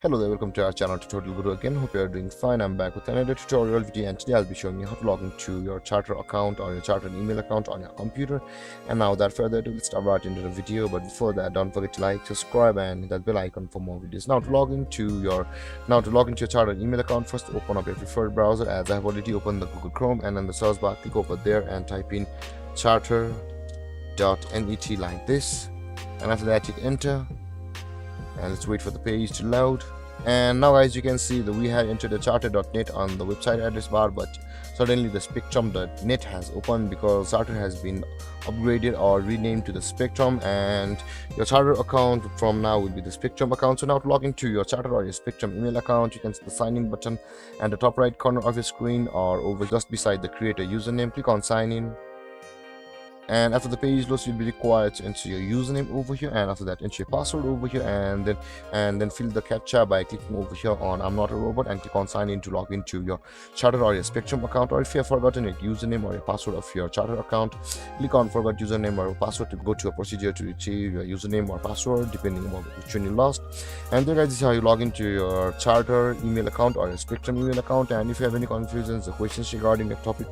Hello there, welcome to our channel Tutorial Guru again. Hope you are doing fine. I'm back with another tutorial video, and today I'll be showing you how to log into your Charter account or your Charter email account on your computer. And now without further ado, let's start right into the video. But before that, don't forget to like, subscribe, and hit that bell icon for more videos. Now to log into your Charter email account, first open up your preferred browser. As I have already opened the Google Chrome, and in the search bar, click over there and type in charter.net like this. And after that, hit enter. And let's wait for the page to load. And now as you can see that we have entered the charter.net on the website address bar, but suddenly the spectrum.net has opened because Charter has been upgraded or renamed to the Spectrum, and your Charter account from now will be the Spectrum account. So now to log into your Charter or your Spectrum email account, you can see the sign in button at the top right corner of your screen or over just beside the create a username. Click on sign in. And after the page loads, you'll be required to enter your username over here, and after that enter your password over here, and then fill the captcha by clicking over here on I'm not a robot and click on sign in to log into your Charter or your Spectrum account. Or if you have forgotten your username or your password of your Charter account, click on forgot username or password to go to a procedure to retrieve your username or password depending on which one you lost. And then guys, this is how you log into your Charter email account or your Spectrum email account. And if you have any confusions or questions regarding the topic,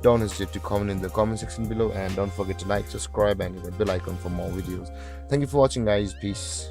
don't hesitate to comment in the comment section below, and don't forget to like, subscribe, and hit the bell icon for more videos. Thank you for watching, guys. Peace.